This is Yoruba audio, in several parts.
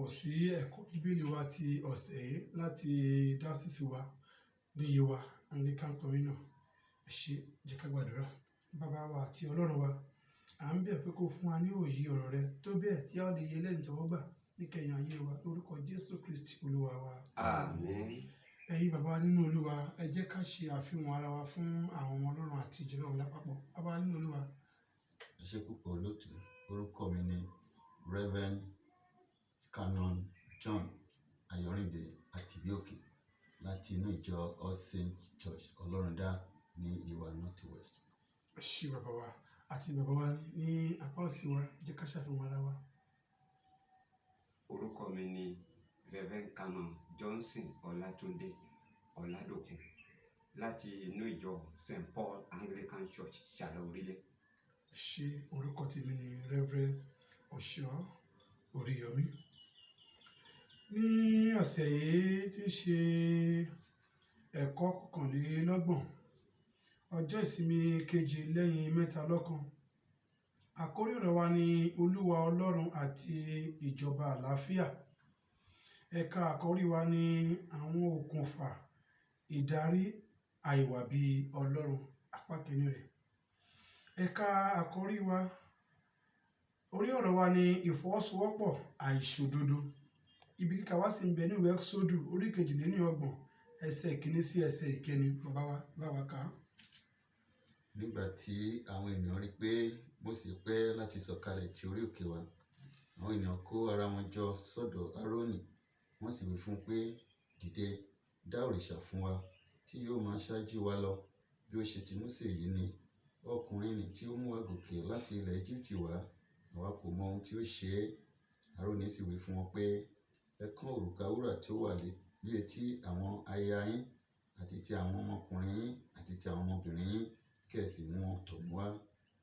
káàbọ̀ sí ẹ̀kọ́ bíbélì wa ti ọ̀sẹ̀ yìí láti Diocese wa ní Yewa Anglican Communion. Ẹ ṣé, jẹ́ ká gbàdúrà. Bàbá wa àti Ọlọ́run wa, à ń bẹ̀ pé kó fún wa ní òye ọ̀rọ̀ rẹ tó bẹ́ẹ̀ tí a ó lè yẹ lẹ́yìn tẹ́wọ́gbà níkẹyìn ayé wa lórúkọ Jésù Kristi Olúwa wa. Àmín. Ẹ̀yin bàbá nínú Olúwa, ẹ jẹ́ ká ṣe àfihàn ara wa fún àwọn ọmọ Ọlọ́run àti ìjọ Ọlọ́run lápapọ̀. Bàbá nínú Olúwa. Ẹ ṣé púpọ̀ olóòtú. Orúkọ mi ni Revd Canon John Ayorinde Atibioke láti inú ìjọ All Saints Church Ọlọ́rundá ní Yewa North West. Ẹ ṣé bàbá wa àti bàbá wa ní apá òsì wa, jẹ́ ká ṣàfihàn ara wa. Orúkọ mi ni Revd Canon Johnson Olatunde Oladokun láti inú ìjọ St. Paul Anglican Church Ṣàlọ̀ Orílẹ̀. Ẹ ṣé, orúkọ tèmi ni Revd Oso Oriyomi. Ní ọ̀sẹ̀ yìí tí ń ṣe ẹ̀kọ́ kọkànlélọ́gbọ̀n, ọjọ́ ìsinmi kejì lẹ́yìn mẹ́ta lọ́kan. Àkórí ọ̀rọ̀ wa ni Olúwa Ọlọ́run àti ìjọba àlàáfíà. Ẹ̀ka àkórí wa ni àwọn okùnfà ìdarí àìwà bí Ọlọ́run, apá kìíní rẹ̀. Ẹ̀ka àkórí wa, orí ọ̀rọ̀ wa ni ìfọwọ́sowọ́pọ̀ àìṣòdodo. Ibi kíkà wá sì ń bẹ ní ìwé Ẹ́kísódù orí 22 ẹsẹ̀ ìkíní sí ẹsẹ̀ ìkẹni. Bàbá wa kà á. Nígbà tí àwọn ènìyàn rí pé Mósè pẹ́ láti sọ̀kalẹ̀ ti orí òkè wá, àwọn ènìyàn kó ara wọn jọ sọ́dọ̀ Árónì, wọ́n sì wí fún un pé, dìde, dá òrìṣà fún wa tí yóò máa ṣáájú wa lọ, bí ó ṣe ti Mósè yìí ni. Ọkùnrin nì tí ó mú wa gòkè láti ilẹ̀ Íjíbítì wá, àwa kò mọ ohun tí ó ṣe é. Árónì sì wí fún wọn pé, ẹ kán òrùka wúrà tí ó wà lé etí àwọn aya yín àti ti àwọn ọmọkùnrin yín àti ti àwọn ọmọbìnrin yín, kí ẹ sì mú wọn tọ̀ mí wá.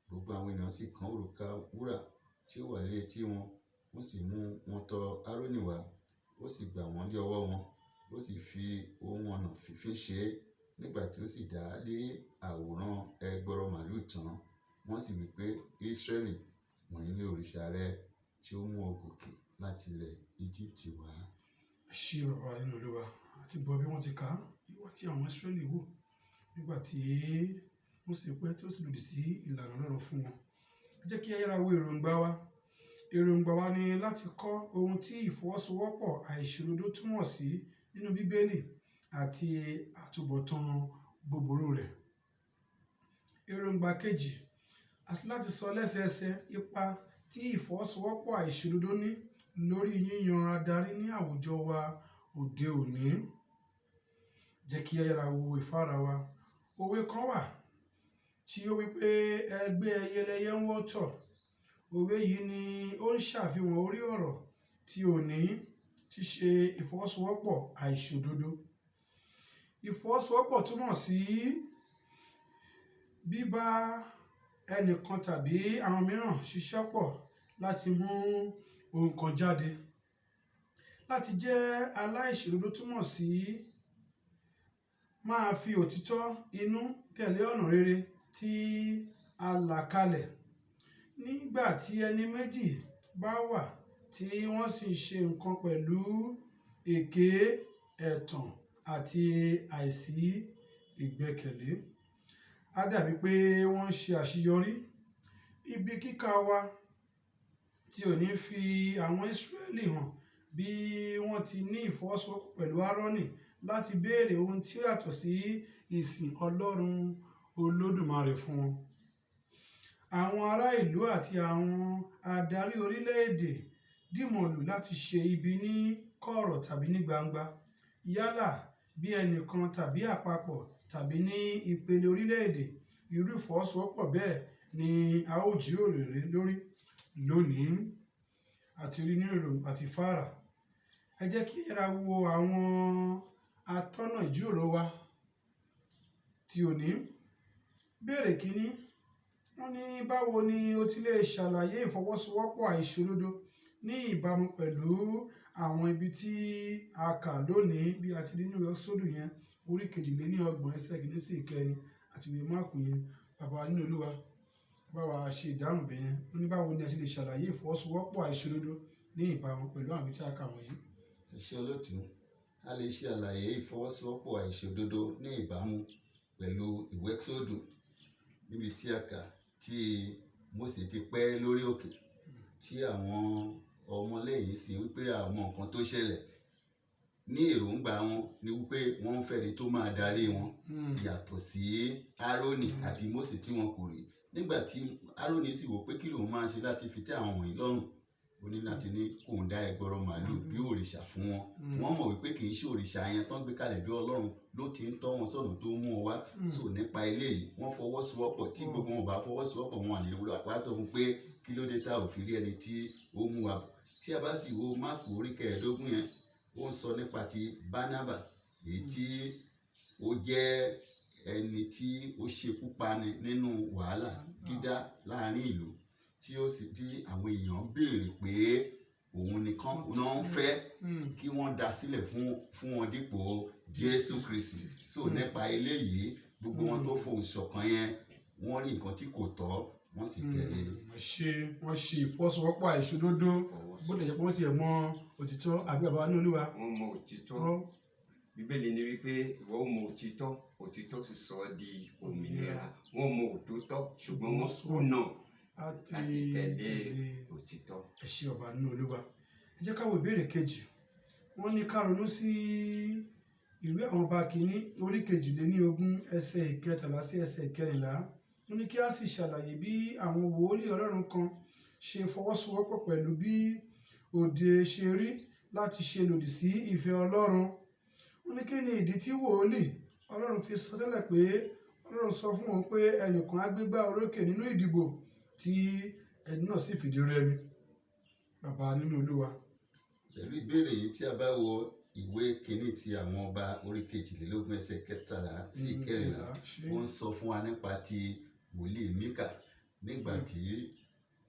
Gbogbo àwọn ènìyàn sì kán òrùka wúrà tí ó wà lé etí wọn, wọ́n sì mú wọn tọ̀ Árónì wá. Ó sì gbà wọ́n lé ọwọ́ wọn, ó sì fi ohun ọ̀nà fífín ṣe é. Nígbà tí ó sì dá lé àwòrán ẹgbọrọ màlúù tán, wọ́n sì wí pé, Ísírẹ́lì, wọ̀nyí ni òrìṣà rẹ tí ó mú ọ gòkè láti ilẹ̀ Íjíbítì wá. Ẹ ṣé bàbá nínú Olúwa, àti gbọ́ bí wọ́n ti kà á, ìwà tí àwọn Ísírẹ́lì wò nígbà tí Mósè pẹ́ tí ó sì lòdì sí ìlànà Ọlọ́run fún wọn. Ẹ jẹ́ kí a yára wo èròǹgbà wa. Èròǹgbà wa ni láti kọ́ ohun tí ìfọwọ́sowọ́pọ̀ àìṣòdodo túmọ̀ sí nínú Bíbélì àti àtúbọ̀tán búburú rẹ̀. Èròǹgbà kejì, àti láti sọ lẹ́sẹẹsẹ ipa tí ìfọwọ́sowọ́pọ̀ àìṣòdodo ní lórí yíyan adarí ní àwùjọ wa òde òní. Jẹ́ kí a yára wo ìfáàrà wa. Òwe kan wà tí ó wí pé ẹgbẹ́ ẹyẹlẹyẹ ń wọ́tọ̀. Òwe yìí ni ó ń ṣàfihàn orí ọ̀rọ̀ tí òní ti ṣe ìfọwọ́sowọ́pọ̀ àìṣòdodo. Ìfọwọ́sowọ́pọ̀ túmọ̀ sí bíbá ẹnìkan tàbí àwọn mìíràn ṣiṣẹ́ pọ̀ láti mú ohun kan jáde. Láti jẹ́ aláìṣòdodo túmọ̀ sí máa fi òtítọ́ inú tẹ̀lé ọ̀nà rere tí a là kalẹ̀. Nígbà tí ẹni méjì bá wà tí wọ́n sì ṣe nǹkan pẹ̀lú èké, ẹ̀tàn àti àìsí ìgbẹ́kẹ̀lé, á dàbí pé wọ́n ń ṣe àṣeyọrí. Ibi kíkà wa tí òní fi àwọn Ísírẹ́lì hàn bí wọ́n ti ní ìfọwọ́sowọ́pọ̀ pẹ̀lú Árónì láti béèrè ohun tí ó yàtọ̀ sí ìsìn Ọlọ́run Olódùmarè fún wọn. Àwọn ará ìlú àti àwọn adarí orílẹ̀-èdè dìmọ̀lù láti ṣe ibi ní kọ̀rọ̀ tàbí ní gbangba, yálà bí ẹnìkan tàbí àpapọ̀ tàbí ní ìpele orílẹ̀-èdè. Irú ìfọwọ́sowọ́pọ̀ bẹ́ẹ̀ ni a ó jíròrò lórí lónìí àti rí nínú èròǹgbà àti ìfáàrà. Ẹ jẹ́ kí a yára wo àwọn atọ́nà ìjíròrò wa tí òní. Béèrè kínní, wọ́n ní báwo ni o ti lè ṣàlàyé ìfọwọ́sowọ́pọ̀ àìṣòdodo ní ìbámu pẹ̀lú àwọn ibi tí a kà lónìí bí a ti rí nínú Ẹ́kísódù yẹn orí 22 ẹsẹ̀ ìkíní sí ìkẹrin àti ìwé Máàkù yẹn. Bàbá nínú Olúwa, bá wa ṣe ìdáhùn bẹ́ẹ̀ yẹn. Wọ́n ní báwo ni a ti lè ṣàlàyé ìfọwọ́sowọ́pọ̀ àìṣòdodo ní ìbámu pẹ̀lú àwọn tí a kà wọ̀nyí. Iṣẹ́ olóòtú, a lè ṣe àlàyé ìfọwọ́sowọ́pọ̀ àìṣòdodo ní ìbámu pẹ̀lú ìwé Ẹ́kísódù níbi tí a kà tí Mósè ti pẹ́ lórí òkè tí àwọn ọmọlẹ́yìn sì wípé àwọn nǹkan tó ṣẹlẹ̀ ní èròǹgbà wọn ni wípé wọ́n ń fẹ́ni tó máa darí wọn yàtọ̀ sí Árónì àti Mósè tí wọn kò rí. Nígbà tí Árónì sì wò pé kí lòun máa ṣe láti fi tẹ́ àwọn wọ̀nyí lọ́rùn, ó ní láti ní kóun dá ẹgbọrọ màálù bí òrìṣà fún wọn. Wọ́n mọ̀ wípé kì í ṣe òrìṣà yẹn tán gbé kalẹ̀ bí Ọlọ́run ló ti ń tọ́ wọn sọ́nà tó mú wọn wá. So nípa eléyìí wọ́n fọwọ́sowọ́pọ̀. Tí gbogbo wọn bá fọwọ́sowọ́pọ̀, wọn àní wá sọ fún pé kí ló dé tá ò fi rí ẹni tí ó mú wa bọ̀. Tí a bá sì wo Máàkù orí 15 yẹn, ó ń sọ nípa ti Bánábà, èyí tí ó jẹ́ ẹni tí ó ṣekú pani nínú wàhálà dídá láàrin ìlú, tí ó sì tí àwọn èèyàn béèrè pé òun nìkan náà ń fẹ́ kí wọ́n dá sílẹ̀ fún wọn dípò Jésù Kristi. So nípa eléyìí gbogbo wọn tó fohùn ṣọ̀kan yẹn, wọ́n rí nǹkan tí kò tọ́, wọ́n sì tẹ̀lé. Wọ́n ṣe ìfọwọ́sowọ́pọ̀ àìṣòdodo bó tilẹ̀ jẹ́ pé wọ́n ti mọ òtítọ́ àbí bàbá ní Olúwa. Wọ́n mọ òtítọ́. Bíbélì ní wípé ìwọ mọ òtítọ́, òtítọ́ sì sọ ọ́ di òmìnira. Wọ́n mọ òtítọ́ ṣùgbọ́n wọ́n kùnà láti tẹ̀lé òtítọ́. Ẹ ṣé ọba ní Olúwa. Ẹ jẹ́ ká wo ìbéèrè kejì. Wọ́n ní ká ronú sí ìwé àwọn ọba kìíní orí 22 ẹsẹ̀ 13 sí ẹsẹ̀ 14. Wọ́n ní kí a sì ṣàlàyé bí àwọn wòlíì Ọlọ́run kan ṣe fọwọ́sowọ́pọ̀ pẹ̀lú bí òde ṣe rí láti ṣe lòdì sí ìfẹ́ Ọlọ́run. Wọ́n ní kí ni ìdí tí wòlíì Ọlọ́run fi sọ tẹ́lẹ̀ pé Ọlọ́run sọ fún wọn pé ẹnìkan á gbégbá orókè nínú ìdìbò tí ẹni náà sì fìdí rẹmi. Bàbá nínú Olúwa. Pẹ̀lú ìbéèrè yìí, tí a bá wo ìwé kìíní ti àwọn ọba orí 22 ẹsẹ̀ 13 sí 14, ó ń sọ fún wa nípa ti wòlíì Míkà nígbà tí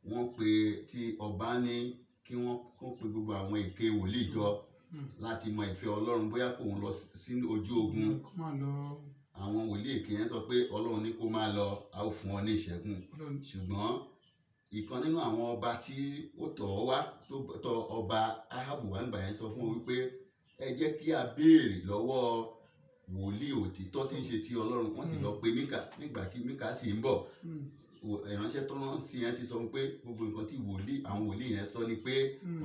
wọ́n pe tí ọba ní kí wọ́n pe gbogbo àwọn èké wòlíì jọ láti mọ ìfẹ́ Ọlọ́run bóyá kò ń lọ sí ojú ogun. Àwọn wòlíì èké yẹn sọ pé Ọlọ́run ní kó máa lọ, a ó fún ọ ní ìṣẹ́gun. Ṣùgbọ́n ìkan nínú àwọn ọba tí ó tọ̀ ọ́ wá, tó tọ̀ ọba Áhábù wá ńgbà yẹn, sọ fún wọn wípé ẹ jẹ́ kí a béèrè lọ́wọ́ wòlíì òtítọ́ tí ń ṣe ti Ọlọ́run. Wọ́n sì lọ pe Míkà. Nígbà tí Míkà sì ń bọ̀, ìránṣẹ́ tó rán sí yẹn ti sọ pé gbogbo nǹkan tí àwọn wòlíì yẹn sọ ni pé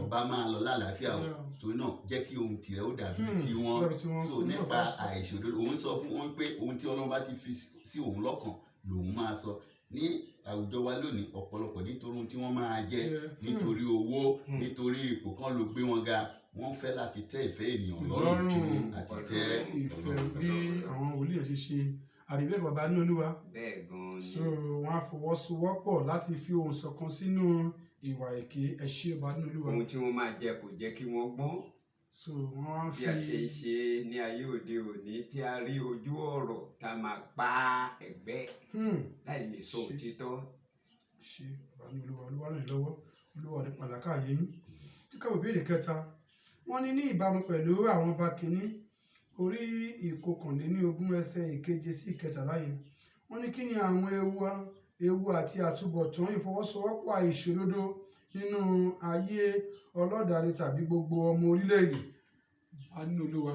ọba máa lọ lálàáfíà o, torí náà jẹ́ kí ohun tìrẹ ó dàbí ti wọn. So nípa àìṣòdodo, òun sọ fún wọn pé ohun tí Ọlọ́run bá ti fi sí òun lọ́kàn lòun máa sọ. Ní àwùjọ wa lónìí, ọ̀pọ̀lọpọ̀ nítorí ohun tí wọ́n máa jẹ, nítorí owó, nítorí ipò kan ló gbé wọn ga, wọ́n fẹ́ láti tẹ́ ìfẹ́ ènìyàn lọ́rùn jù àti tẹ́ ìfẹ́ bí àwọn wòlíì ṣe ṣe. Àríbẹ́ bàbá ní Olúwa. Bẹ́ẹ̀ gan-an ni. So wọ́n á fọwọ́sowọ́pọ̀ láti fi ohùn ṣọ̀kan sínú ìwà èké. Ẹ ṣé ọba ní Olúwa. Ohun tí wọ́n máa jẹ kò jẹ́ kí wọ́n gbọ́n. So wọ́n á fi. Bí a ṣe ń ṣe ní ayé òde òní, tí a rí ojú ọ̀rọ̀ tá a máa pa ẹ̀gbẹ́ láì lè sọ òtítọ́. Ṣé bàbá ní Olúwa, Olúwa ràn yín lọ́wọ́, Olúwa ní pàlàkà yín. Tí ká wo ìbéèrè kẹta. Wọ́n ní ìbámu pẹ̀lú àwọn ọba kìíní orí 21 ẹsẹ̀ 7 sí 13 yẹn. Wọ́n ní kí ni àwọn ewu àti àtúbọ̀tán ìfọwọ́sowọ́pọ̀ àìṣòdodo nínú ayé ọlọ́dàrí tàbí gbogbo ọmọ orílẹ̀-èdè. Bàbá nínú Olúwa,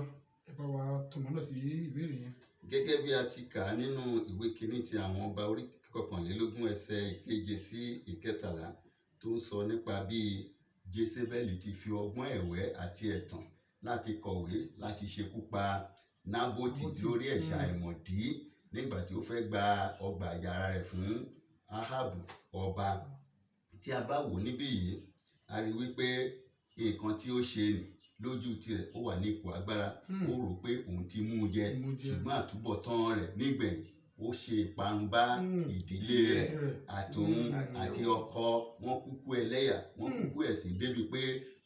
ẹ bá wa tọ̀mọ́nà sí ìbéèrè yẹn. Gẹ́gẹ́ bí a ti kà á nínú ìwé kìíní ti àwọn ọba orí 21 ẹsẹ̀ 7 sí 13, tó ń sọ nípa bí Jésébẹ́lì ti fi ọgbọ́n ẹ̀wẹ́ àti ẹ̀tàn láti kọ̀wé láti ṣekú pa Nábótì lórí ẹ̀ṣẹ̀ àìmọ̀dí nígbà tí ó fẹ́ gba ọgbà àjàrà rẹ̀ fún Áhábù ọba. Tí a bá wò níbí yìí, a rí wípé nǹkan tí ó ṣe nì lójú tirẹ̀, ó wà ní ipò agbára, ó rò pé òun ti mú un jẹ, ṣùgbọ́n àtúbọ̀tán rẹ̀ nígbẹ̀yìn ó ṣe ìparun bá ìdílé rẹ̀ àtòun àti ọkọ. Wọ́n kúkú ẹlẹ́yà, wọ́n kúkú ẹ̀sìn, débi pé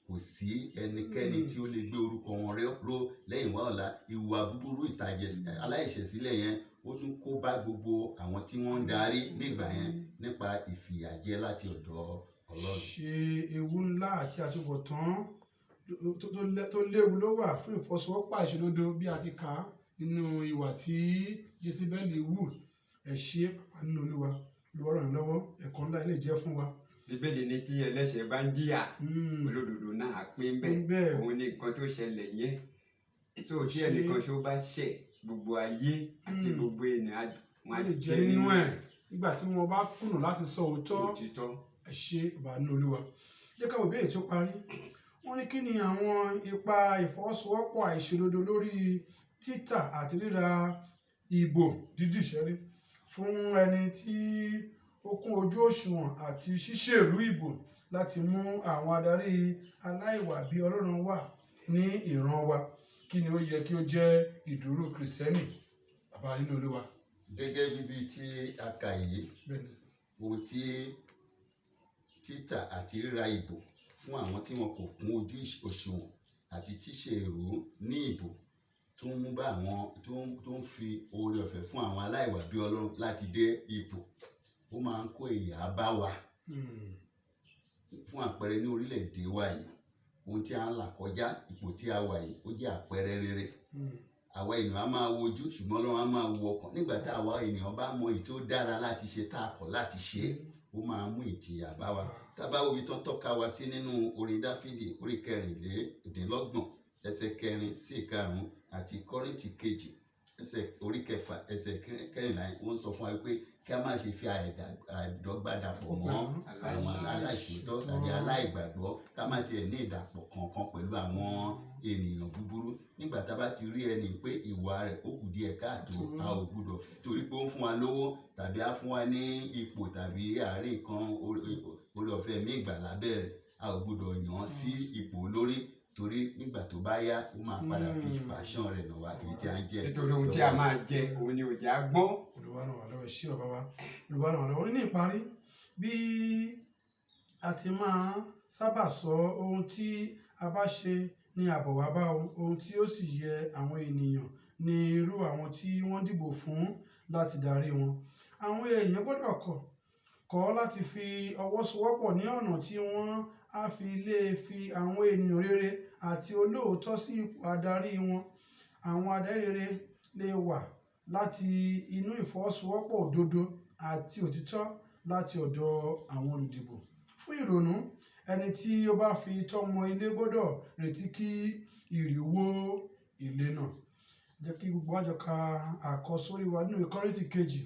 kò sí ẹnikẹ́ni tí ó lè gbé orúkọ wọn ró lẹ́yìn wá ọ̀la. Ìwà búburú ìtàjẹ̀ aláìṣẹ̀sílẹ̀ yẹn ó tún kó bá gbogbo àwọn tí wọ́n ń darí nígbà yẹn nípa ìfìyàjẹ láti ọ̀dọ̀ Ọlọ́run. Ṣé ewu ńlá àti àtúbọ̀tán tó léwu ló wà fún ìfọwọ́sowọ́pọ̀ àìṣòdodo bí a ti kà á nínú ìwà tí Jésébẹ́lì wù. Ẹ ṣé bàbá nínú Olúwa, Olúwa ràn yín lọ́wọ́. Ẹ̀kọ́ ńlá ilé jẹ́ fún wa. Bíbélì ní tí ẹlẹ́ṣẹ̀ bá ń jìyà olódodo náà á pín bẹ́ẹ̀. Òun ni nǹkan tó ṣẹlẹ̀ yẹn. So tí ẹnìkan ṣó bá ṣẹ̀, gbogbo ayé àti gbogbo ènìyàn wọ́n lè jẹ nínú ẹ̀ nígbà tí wọ́n bá kùnà láti sọ òótọ́. Ẹ ṣé bàbá nínú Olúwa. Jẹ́ ká wo ìbéèrè tó parí. Wọ́n ní kí ni àwọn ipa ìfọwọ́sowọ́pọ̀ àìṣòdodo lórí títà àti ríra ìbò dídì ṣẹ́rí fún ẹni tí ó kún ojú òṣùwọ̀n àti ṣíṣèlú ìbò láti mú àwọn adarí aláìwà bí Ọlọ́run wà ní ìran wa. Kí ni ó yẹ kí ó jẹ́ ìdúró Kìrìsìtẹ́nì bàbá nínú Olúwa? Gẹ́gẹ́ bíbí tí a kà yìí, ohun tí títà àti ríra ìbò fún àwọn tí wọn kò kún ojú òṣùwọ̀n àti ṣíṣèrú ní ìbò tó ń mú bá àwọn tó ń fi oore ọ̀fẹ́ fún àwọn aláìwà bí Ọlọ́run láti dé ipò, ó máa ń kó ìyà bá wa. Fún àpẹẹrẹ ní orílẹ̀-èdè wa yìí, ohun tí a ń là kọjá, ipò tí a wà yìí, ó jẹ́ àpẹẹrẹ rere. Àwa ènìyàn á máa wojú, ṣùgbọ́n Ọlọ́run á máa wo ọkàn. Nígbà tí àwa ènìyàn bá mọ èyí tó dára láti ṣe tá a kọ̀ láti ṣe, ó máa mú ìjìyà bá wa. Tá bá wo ibi tán tọ́ka wa sí nínú orin Dáfídì orí 24 ẹsẹ̀ 4 sí 5 àti Kọ́ríńtì kejì orí 6 ẹsẹ̀ 14, wọ́n sọ fún wa pé kí a má ṣe fi àìdọ́gba dàpọ̀ mọ́ àwọn aláìṣòótọ́ tàbí aláìgbàgbọ́, ká má tiẹ̀ ní ìdàpọ̀ kankan pẹ̀lú àwọn ènìyàn búburú. Nígbà tá a bá ti rí ẹni pé ìwà rẹ̀ ó kù díẹ̀ káàtó, a ò gbúdọ̀ torí pé ó ń fún wa lówó tàbí á fún wa ní ipò tàbí àárín kan oore ọ̀fẹ́ mí ìgbà lábẹ́ rẹ̀, a ò gbúdọ̀ yàn án sí ipò olórí, torí nígbà tó bá yá ó máa padà fi pàṣán rẹ̀ nà wá èyí tí a ń jẹ. Nítorí ohun tí a máa jẹ òun ni òjá gbọ́n. Olúwa ràn wá lọ́wọ́, ṣé bàbá wa. Olúwa ràn wá lọ́wọ́. Ní ìparí, bí a ti máa sábà sọ, ohun tí a bá ṣe ní àbọ̀ wá bá ohun tí ó sì yẹ àwọn ènìyàn ní irú àwọn tí wọ́n dìbò fún láti darí wọn. Àwọn èèyàn gbọ́dọ̀ kọ́ láti fi ọwọ́ sowọ́pọ̀ ní ọ̀nà tí wọ́n á fi lè fi àwọn ènìyàn rere àti olóòótọ́ sí ipò adarí wọn. Àwọn adarí rere lè wà láti inú ìfọwọ́sowọ́pọ̀ òdodo àti òtítọ́ láti ọ̀dọ̀ àwọn olùdìbò. Fún ìrònú, ẹni tí ó bá fi tọ́mọ ilé gbọ́dọ̀ retí kí ìrì wó ilé náà. Jẹ́ kí gbogbo wa jọ ka àkọsórí wa nínú Kọ́ríńtì kejì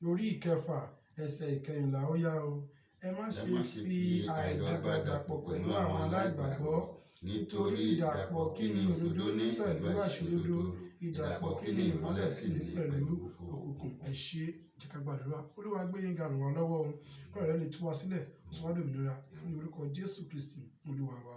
orí 6 ẹsẹ̀ 14. Ó yá o. Ẹ má ṣe fi àìdọ́gba dàpọ̀ pẹ̀lú àwọn aláìgbàgbọ́, nítorí ìdàpọ̀ kí ni òdodo ní pẹ̀lú àìṣòdodo, ìdàpọ̀ kí ni ìmọ́lẹ̀ sì ní pẹ̀lú òkùnkùn. Ẹ ṣé, jẹ́ ká gbàdúrà. Olúwa gbé yín ga, ràn wá lọ́wọ́ o. Kọ́rọ̀ rẹ lè tú wa sílẹ̀, ó sọ wá dòmìnira ní orúkọ Jésù Kristi Olúwa wa.